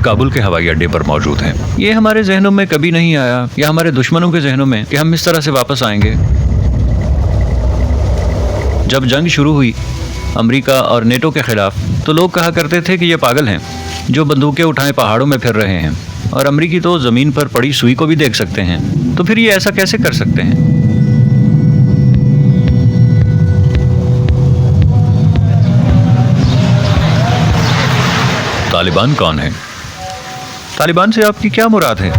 کابل کے ہوائی اڈے پر موجود ہیں۔ یہ ہمارے ذہنوں میں کبھی نہیں آیا یا ہمارے دشمنوں کے ذہنوں میں کہ ہم اس طرح سے واپس آئیں گے۔ جب جنگ شروع ہوئی امریکہ اور نیٹو کے خلاف تو لوگ کہا کرتے تھے کہ یہ پاگل ہیں جو بندوقیں اٹھائے پہاڑوں میں پھر رہے ہیں، اور امریکی تو زمین پر پڑی سوئی کو بھی دیکھ سکتے ہیں، تو پھر یہ ایسا کیسے کر سکتے ہیں؟ طالبان کون ہیں؟ طالبان سے آپ کی کیا مراد ہے؟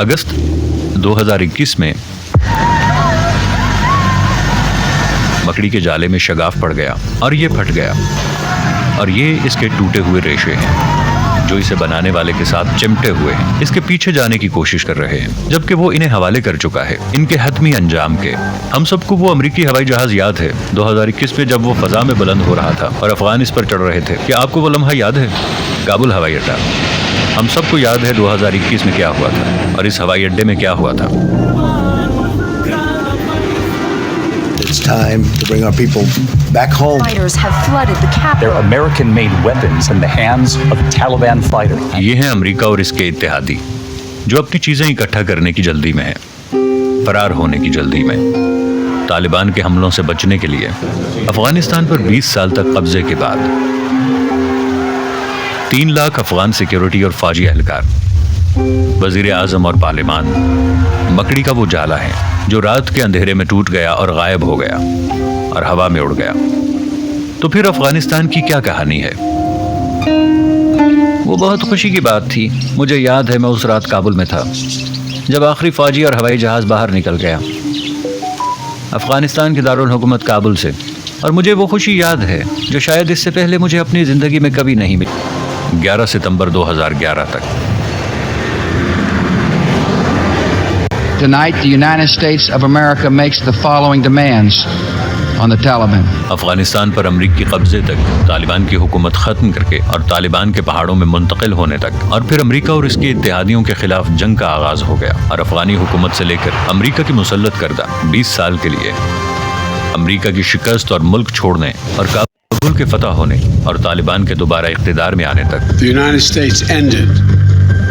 اگست 2021 میں مکڑی کے جالے میں شگاف پڑ گیا اور یہ پھٹ گیا، اور یہ اس کے ٹوٹے ہوئے ریشے ہیں جو اسے بنانے والے کے ساتھ چمٹے ہوئے ہیں، اس کے پیچھے جانے کی کوشش کر رہے ہیں، جبکہ وہ انہیں حوالے کر چکا ہے ان کے حتمی انجام کے۔ ہم سب کو وہ امریکی ہوائی جہاز یاد ہے 2021 میں جب وہ فضا میں بلند ہو رہا تھا اور افغان اس پر چڑھ رہے تھے۔ کیا آپ کو وہ لمحہ یاد ہے؟ کابل ہوائی اڈہ، ہم سب کو یاد ہے 2021 میں کیا ہوا تھا اور اس ہوائی اڈے میں کیا ہوا تھا۔ It's time to bring our people back home. Fighters have flooded the capital. They're American-made weapons in the hands of Taliban fighters. یہ ہیں امریکہ اور اس کے اتحادی جو اپنی چیزیں اکٹھا کرنے کی جلدی میں ہیں، فرار ہونے کی جلدی میں، طالبان کے حملوں سے بچنے کے لیے۔ افغانستان پر 20 سال تک قبضے کے بعد 3 لاکھ افغان سیکیورٹی اور فوجی اہلکار، وزیر اعظم اور پارلیمان مکڑی کا وہ جالا ہے جو رات کے اندھیرے میں ٹوٹ گیا اور غائب ہو گیا اور ہوا میں اڑ گیا۔ تو پھر افغانستان کی کیا کہانی ہے؟ وہ بہت خوشی کی بات تھی۔ مجھے یاد ہے میں اس رات کابل میں تھا جب آخری فوجی اور ہوائی جہاز باہر نکل گیا افغانستان کے دارالحکومت کابل سے، اور مجھے وہ خوشی یاد ہے جو شاید اس سے پہلے مجھے اپنی زندگی میں کبھی نہیں ملی۔ 11 ستمبر 2011 تک۔ Tonight, the United States of America makes the following demands on the Taliban. Afghanistan پر امریکی قبضے تک، طالبان کی حکومت ختم کر کے اور طالبان کے پہاڑوں میں منتقل ہونے تک، اور پھر امریکہ اور اس کے اتحادیوں کے خلاف جنگ کا آغاز ہو گیا، اور افغانی حکومت سے لے کر امریکہ کی مسلط کردہ 20 سال کے لیے امریکہ کی شکست اور ملک چھوڑنے اور کابل کے فتح ہونے اور طالبان کے دوبارہ اقتدار میں آنے تک۔ The United States ended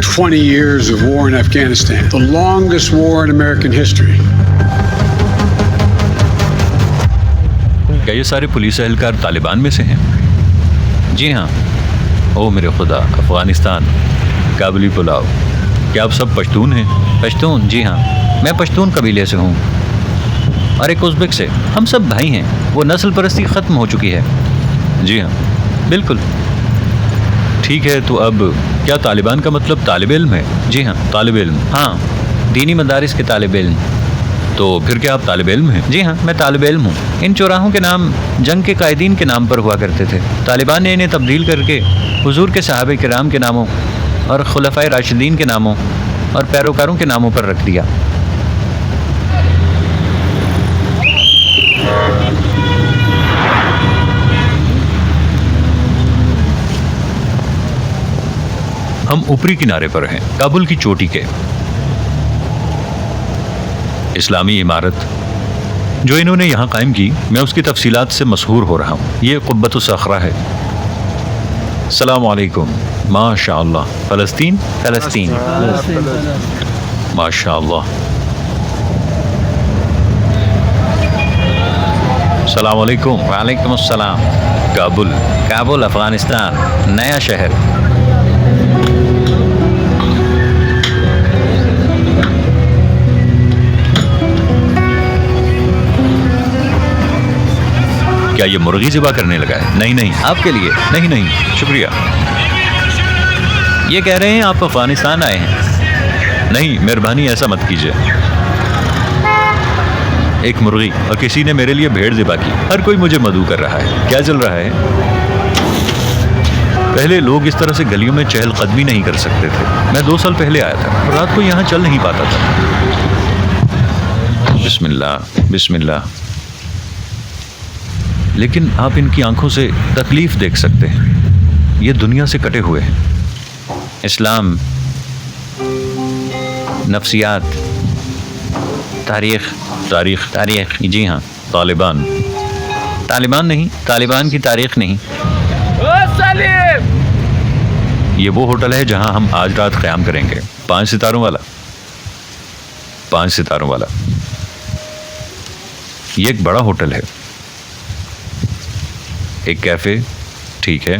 20 years of war in Afghanistan, the longest war in American history. کیا یہ سارے پولیس اہلکار طالبان میں سے ہیں؟ جی ہاں۔ او میرے خدا، افغانستان، کابلی پلاؤ، کیا آپ سب پشتون ہیں؟ پشتون؟ جی ہاں، میں پشتون قبیلے سے ہوں اور ایک ازبک سے۔ ہم سب بھائی ہیں۔ وہ نسل پرستی ختم ہو چکی ہے۔ جی ہاں بالکل ٹھیک ہے۔ تو اب کیا طالبان کا مطلب طالب علم ہے؟ جی ہاں طالب علم، ہاں دینی مدارس کے طالب علم۔ تو پھر کیا آپ طالب علم ہیں؟ جی ہاں میں طالب علم ہوں۔ ان چوراہوں کے نام جنگ کے قائدین کے نام پر ہوا کرتے تھے۔ طالبان نے انہیں تبدیل کر کے حضور کے صحابہ کرام کے ناموں اور خلفائے راشدین کے ناموں اور پیروکاروں کے ناموں پر رکھ دیا۔ ہم اوپری کنارے پر ہیں، کابل کی چوٹی کے۔ اسلامی عمارت جو انہوں نے یہاں قائم کی، میں اس کی تفصیلات سے مسحور ہو رہا ہوں۔ یہ قبۃ الصخرہ ہے۔ السلام علیکم۔ ماشاء اللہ۔ فلسطین؟ فلسطین ماشاء اللہ۔ السلام علیکم۔ وعلیکم السلام۔ کابل؟ کابل افغانستان، نیا شہر۔ کیا یہ مرغی ذبح کرنے لگا ہے؟ نہیں نہیں، آپ کے لیے نہیں نہیں، شکریہ۔ یہ کہہ رہے ہیں آپ افغانستان آئے ہیں؟ نہیں مہربانی ایسا مت کیجیے۔ ایک مرغی اور کسی نے میرے لیے بھیڑ ذبح کی۔ ہر کوئی مجھے مدعو کر رہا ہے۔ کیا چل رہا ہے؟ پہلے لوگ اس طرح سے گلیوں میں چہل قدمی نہیں کر سکتے تھے۔ میں 2 سال پہلے آیا تھا اور رات کو یہاں چل نہیں پاتا تھا۔ بسم اللہ بسم اللہ۔ لیکن آپ ان کی آنکھوں سے تکلیف دیکھ سکتے ہیں۔ یہ دنیا سے کٹے ہوئے ہیں۔ اسلام، نفسیات، تاریخ، جی ہاں طالبان نہیں، طالبان کی تاریخ نہیں. یہ وہ ہوٹل ہے جہاں ہم آج رات قیام کریں گے. 5 ستاروں والا. 5 ستاروں والا. یہ ایک بڑا ہوٹل ہے. ایک کیفے. ٹھیک ہے.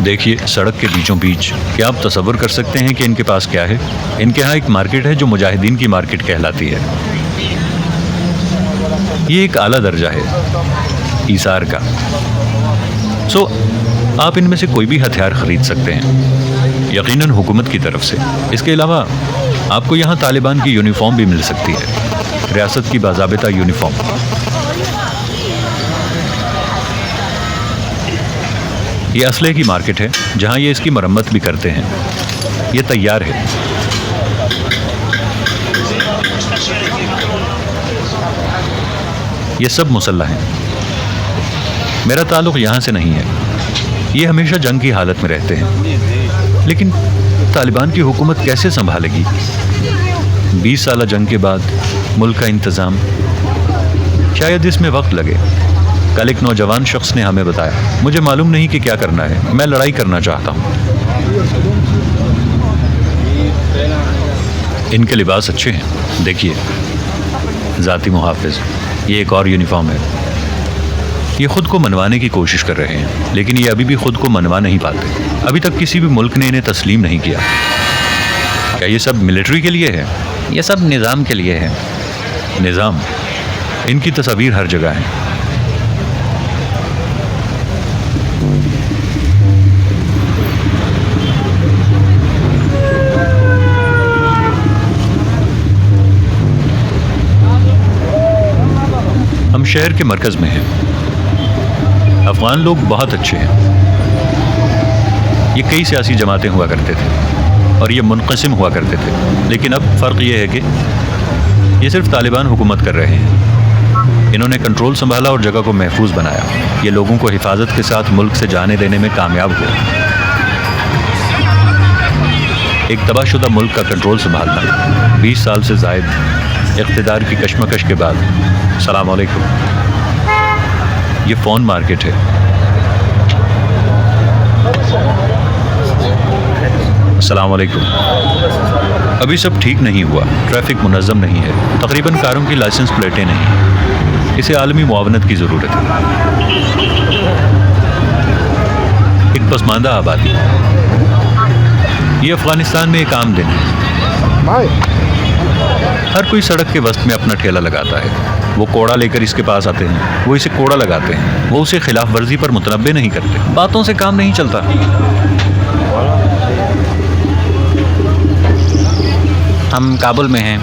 دیکھیے سڑک کے بیچوں بیچ. کیا آپ تصور کر سکتے ہیں کہ ان کے پاس کیا ہے؟ ان کے ہاں ایک مارکیٹ ہے جو مجاہدین کی مارکیٹ کہلاتی ہے. یہ ایک اعلیٰ درجہ ہے ایثار کا. سو آپ ان میں سے کوئی بھی ہتھیار خرید سکتے ہیں، یقیناً حکومت کی طرف سے. اس کے علاوہ آپ کو یہاں طالبان کی یونیفارم بھی مل سکتی ہے، ریاست کی باضابطہ یونیفارم. یہ اسلحے کی مارکیٹ ہے جہاں یہ اس کی مرمت بھی کرتے ہیں. یہ تیار ہے. یہ سب مسلح ہیں. میرا تعلق یہاں سے نہیں ہے. یہ ہمیشہ جنگ کی حالت میں رہتے ہیں. لیکن طالبان کی حکومت کیسے سنبھالے گی؟ 20 سالہ جنگ کے بعد ملک کا انتظام، شاید اس میں وقت لگے. کل ایک نوجوان شخص نے ہمیں بتایا، مجھے معلوم نہیں کہ کیا کرنا ہے، میں لڑائی کرنا چاہتا ہوں. ان کے لباس اچھے ہیں. دیکھیے ذاتی محافظ. یہ ایک اور یونیفارم ہے. یہ خود کو منوانے کی کوشش کر رہے ہیں، لیکن یہ ابھی بھی خود کو منوا نہیں پاتے. ابھی تک کسی بھی ملک نے انہیں تسلیم نہیں کیا. کیا یہ سب ملٹری کے لیے ہے؟ یہ سب نظام کے لیے ہے. نظام. ان کی تصاویر ہر جگہ ہیں. ہم شہر کے مرکز میں ہیں. افغان لوگ بہت اچھے ہیں. یہ کئی سیاسی جماعتیں ہوا کرتے تھے اور یہ منقسم ہوا کرتے تھے، لیکن اب فرق یہ ہے کہ یہ صرف طالبان حکومت کر رہے ہیں. انہوں نے کنٹرول سنبھالا اور جگہ کو محفوظ بنایا. یہ لوگوں کو حفاظت کے ساتھ ملک سے جانے دینے میں کامیاب ہوئے. ایک تباہ شدہ ملک کا کنٹرول سنبھالنا 20 سال سے زائد اقتدار کی کشمکش کے بعد. السلام علیکم. یہ فون مارکیٹ ہے. السلام علیکم. ابھی سب ٹھیک نہیں ہوا. ٹریفک منظم نہیں ہے. تقریباً کاروں کی لائسنس پلیٹیں نہیں. اسے عالمی معاونت کی ضرورت ہے. ایک پسماندہ آبادی. یہ افغانستان میں ایک عام دن ہے. ہر کوئی سڑک کے وسط میں اپنا ٹھیلا لگاتا ہے. وہ کوڑا لے کر اس کے پاس آتے ہیں، وہ اسے کوڑا لگاتے ہیں. وہ اسے خلاف ورزی پر متنبہ نہیں کرتے. باتوں سے کام نہیں چلتا. ہم کابل میں ہیں،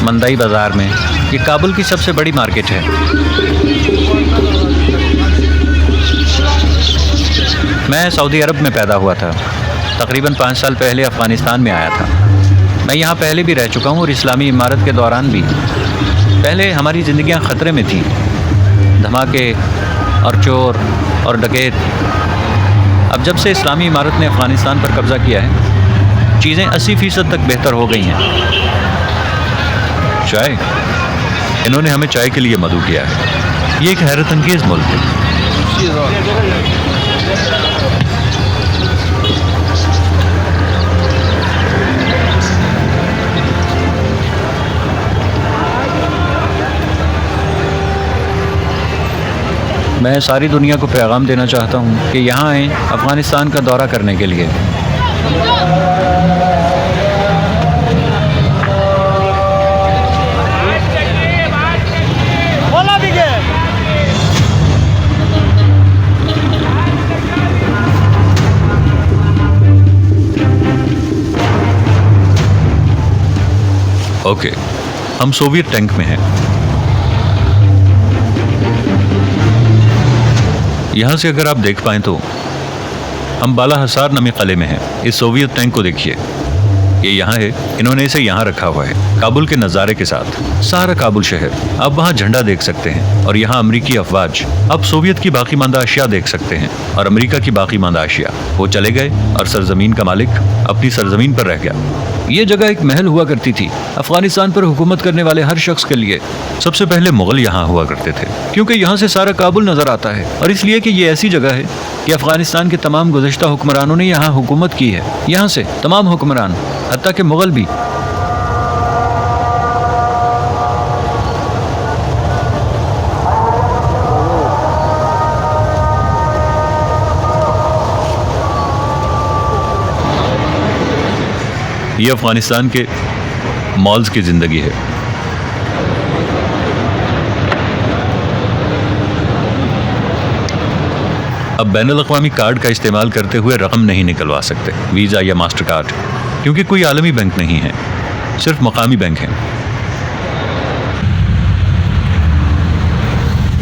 مندائی بازار میں. یہ کابل کی سب سے بڑی مارکیٹ ہے. میں سعودی عرب میں پیدا ہوا تھا. تقریباً 5 سال پہلے افغانستان میں آیا تھا. میں یہاں پہلے بھی رہ چکا ہوں اور اسلامی عمارت کے دوران بھی. پہلے ہماری زندگیاں خطرے میں تھیں. دھماکے اور چور اور ڈکیت. اب جب سے اسلامی عمارت نے افغانستان پر قبضہ کیا ہے، چیزیں 80% تک بہتر ہو گئی ہیں. چائے. انہوں نے ہمیں چائے کے لیے مدعو کیا ہے. یہ ایک حیرت انگیز ملک ہے. میں ساری دنیا کو پیغام دینا چاہتا ہوں کہ یہاں آئیں افغانستان کا دورہ کرنے کے لیے. اوکے، ہم سوویت ٹینک میں ہیں. یہاں سے اگر آپ دیکھ پائیں تو ہم بالا حصار نامی قلعے میں ہیں. اس سوویت ٹینک کو دیکھیے. یہ یہاں ہے, انہوں نے اسے یہاں رکھا ہوا ہے کابل کے نظارے کے ساتھ. سارا کابل شہر اب وہاں جھنڈا دیکھ سکتے ہیں, اور یہاں امریکی افواج اب سوویت کی باقی ماندہ اشیاء دیکھ سکتے ہیں, اور امریکہ کی باقی ماندہ اشیاء. وہ چلے گئے اور سرزمین کا مالک اپنی سرزمین پر رہ گیا. یہ جگہ ایک محل ہوا کرتی تھی. افغانستان پر حکومت کرنے والے ہر شخص کے لیے سب سے پہلے مغل یہاں ہوا کرتے تھے, کیونکہ یہاں سے سارا کابل نظر آتا ہے, اور اس لیے کہ یہ ایسی جگہ ہے کہ افغانستان کے تمام گزشتہ حکمرانوں نے یہاں حکومت کی ہے. یہاں سے تمام حکمران, حتیٰ کہ مغل بھی. یہ افغانستان کے مالز کی زندگی ہے. اب بین الاقوامی کارڈ کا استعمال کرتے ہوئے رقم نہیں نکلوا سکتے, ویزا یا ماسٹر کارڈ, کیونکہ کوئی عالمی بینک نہیں ہے, صرف مقامی بینک ہیں.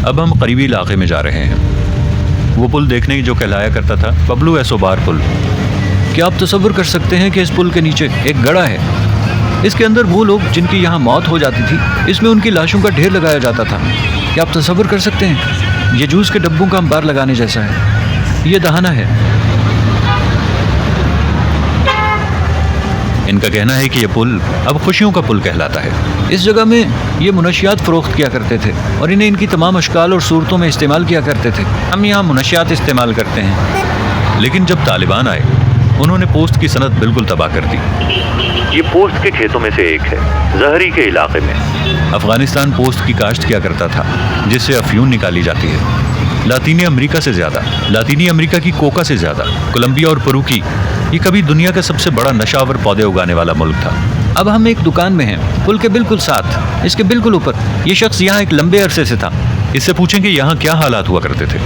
اب ہم قریبی علاقے میں جا رہے ہیں. وہ پل دیکھنے کی جو کہلایا کرتا تھا پبلو ایسوبار پل. کیا آپ تصور کر سکتے ہیں کہ اس پل کے نیچے ایک گڑھا ہے؟ اس کے اندر وہ لوگ جن کی یہاں موت ہو جاتی تھی, اس میں ان کی لاشوں کا ڈھیر لگایا جاتا تھا. کیا آپ تصور کر سکتے ہیں؟ یہ جوس کے ڈبوں کا انبار لگانے جیسا ہے. یہ دہانہ ہے. ان کا کہنا ہے کہ یہ پل اب خوشیوں کا پل کہلاتا ہے. اس جگہ میں یہ منشیات فروخت کیا کرتے تھے, اور انہیں ان کی تمام اشکال اور صورتوں میں استعمال کیا کرتے تھے. ہم یہاں منشیات استعمال کرتے ہیں. لیکن جب طالبان آئے, انہوں نے پوسٹ کی صنعت بالکل تباہ کر دی. یہ پوسٹ کے کھیتوں میں سے ایک ہے, زہری کے علاقے میں. افغانستان پوسٹ کی کاشت کیا کرتا تھا, جس سے افیون نکالی جاتی ہے. لاطینی امریکہ سے زیادہ, لاطینی امریکہ کی کوکا سے زیادہ, کولمبیا اور پرو کی. یہ کبھی دنیا کا سب سے بڑا نشہ آور پودے اگانے والا ملک تھا. اب ہم ایک دکان میں ہیں, پل کے بالکل ساتھ, اس کے بالکل اوپر. یہ شخص یہاں ایک لمبے عرصے سے تھا. اس سے پوچھیں کہ یہاں کیا حالات ہوا کرتے تھے.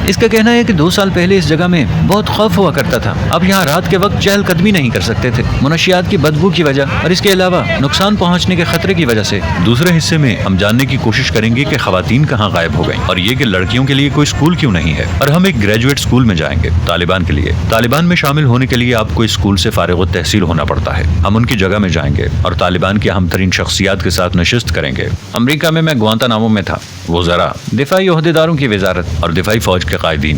اس کا کہنا ہے کہ 2 سال پہلے اس جگہ میں بہت خوف ہوا کرتا تھا. اب یہاں رات کے وقت چہل قدمی نہیں کر سکتے تھے, منشیات کی بدبو کی وجہ, اور اس کے علاوہ نقصان پہنچنے کے خطرے کی وجہ سے. دوسرے حصے میں ہم جاننے کی کوشش کریں گے کہ خواتین کہاں غائب ہو گئیں, اور یہ کہ لڑکیوں کے لیے کوئی اسکول کیوں نہیں ہے. اور ہم ایک گریجویٹ اسکول میں جائیں گے طالبان کے لیے. طالبان میں شامل ہونے کے لیے آپ کو اسکول سے فارغ التحصیل ہونا پڑتا ہے. ہم ان کی جگہ میں جائیں گے اور طالبان کی اہم ترین شخصیات کے ساتھ نشست کریں گے. امریکہ میں گوانتانامو میں تھا. وزراء, دفاعی عہدیداروں کی وزارت اور دفاعی فوج کے قائدین.